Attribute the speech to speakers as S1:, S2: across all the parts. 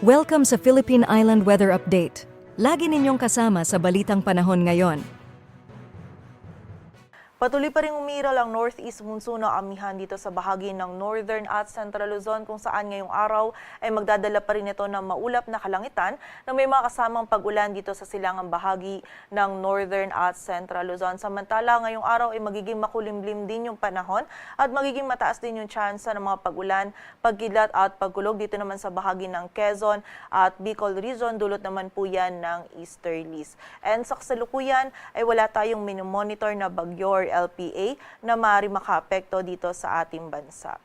S1: Welcome sa Philippine Island Weather Update. Lagi ninyong kasama sa Balitang Panahon ngayon.
S2: Patuloy pa rin umiral ang northeast monsoon na amihan dito sa bahagi ng northern at central Luzon kung saan ngayong araw ay magdadala pa rin ito ng maulap na kalangitan na may mga kasamang pag-ulan dito sa silangang bahagi ng northern at central Luzon. Samantala ngayong araw ay magiging makulimlim din yung panahon at magiging mataas din yung tsansa ng mga pag-ulan, pagkidlat at pagkulog dito naman sa bahagi ng Quezon at Bicol region, dulot naman po yan ng easterlies. And sa kasalukuyan ay wala tayong minomonitor na bagyo or LPA na maaari makaapekto dito sa ating bansa.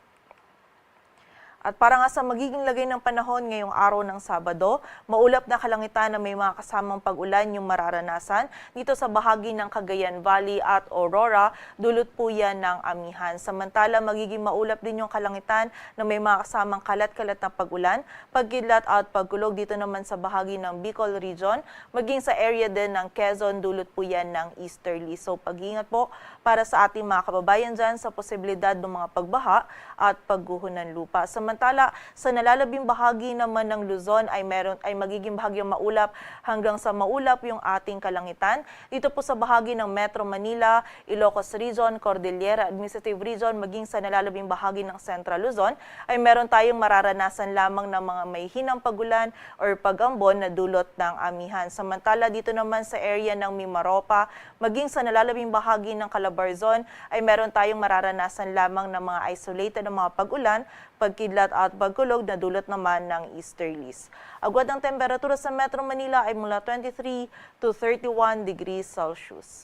S2: At para nga sa magiging lagay ng panahon ngayong araw ng Sabado, maulap na kalangitan na may mga kasamang pag-ulan yung mararanasan dito sa bahagi ng Cagayan Valley at Aurora, dulot po yan ng amihan. Samantala, magiging maulap din yung kalangitan na may mga kasamang kalat-kalat na pag-ulan, pagkidlat at pagkulog dito naman sa bahagi ng Bicol region, maging sa area din ng Quezon, dulot po yan ng easterly. So pag-iingat po para sa ating mga kababayan dyan sa posibilidad ng mga pagbaha at pagguho ng lupa. Samantala, sa nalalabing bahagi naman ng Luzon ay magiging bahagyang maulap hanggang sa maulap yung ating kalangitan. Dito po sa bahagi ng Metro Manila, Ilocos Region, Cordillera Administrative Region, maging sa nalalabing bahagi ng Central Luzon ay meron tayong mararanasan lamang ng mga may hinang pagulan or pagambon na dulot ng amihan. Samantala, dito naman sa area ng Mimaropa, maging sa nalalabing bahagi ng Calabarzon ay meron tayong mararanasan lamang ng mga isolated na mga pag-ulan, pagkidlat at pagkulog na dulot naman ng easterlies. Agwat ng temperatura sa Metro Manila ay mula 23 to 31 degrees Celsius.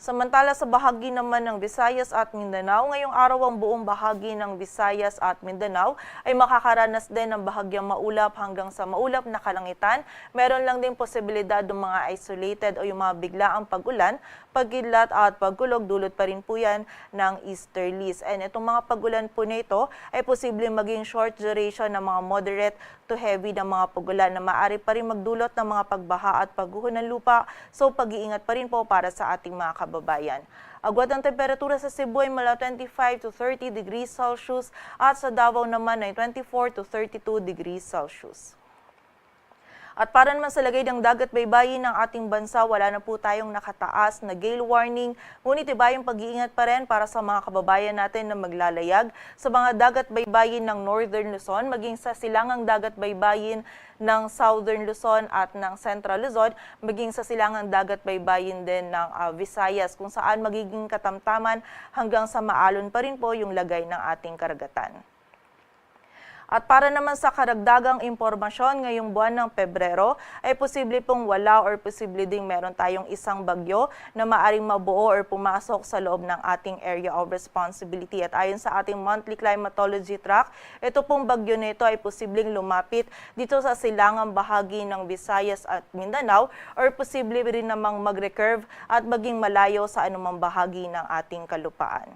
S2: Samantala sa bahagi naman ng Visayas at Mindanao, ngayong araw ang buong bahagi ng Visayas at Mindanao ay makakaranas din ng bahagyang maulap hanggang sa maulap na kalangitan. Meron lang din posibilidad ng mga isolated o yung mga biglaang pag-ulan, pagkidlat at pagkulog, dulot pa rin po yan ng easterlies. And itong mga pag-ulan po nito ay posibleng maging short duration ng mga moderate to heavy na mga pag-ulan na maaari pa rin magdulot ng mga pagbaha at pagguho ng lupa. So pag-iingat pa rin po para sa ating mga kababayan. Agwat ang temperatura sa Cebu ay mula 25 to 30 degrees Celsius at sa Davao naman ay 24 to 32 degrees Celsius. At para naman sa lagay ng dagat baybayin ng ating bansa, wala na po tayong nakataas na gale warning. Ngunit iba yung pag-iingat pa rin para sa mga kababayan natin na maglalayag sa mga dagat baybayin ng Northern Luzon, maging sa silangang dagat baybayin ng Southern Luzon at ng Central Luzon, maging sa silangang dagat baybayin din ng Visayas, kung saan magiging katamtaman hanggang sa maalon pa rin po yung lagay ng ating karagatan. At para naman sa karagdagang impormasyon ngayong buwan ng Pebrero, ay posible pong wala or posible ding meron tayong isang bagyo na maaring mabuo or pumasok sa loob ng ating area of responsibility. At ayon sa ating monthly climatology track, ito pong bagyo nito ay posibleng lumapit dito sa silangang bahagi ng Visayas at Mindanao or posible rin namang mag-recurve at maging malayo sa anumang bahagi ng ating kalupaan.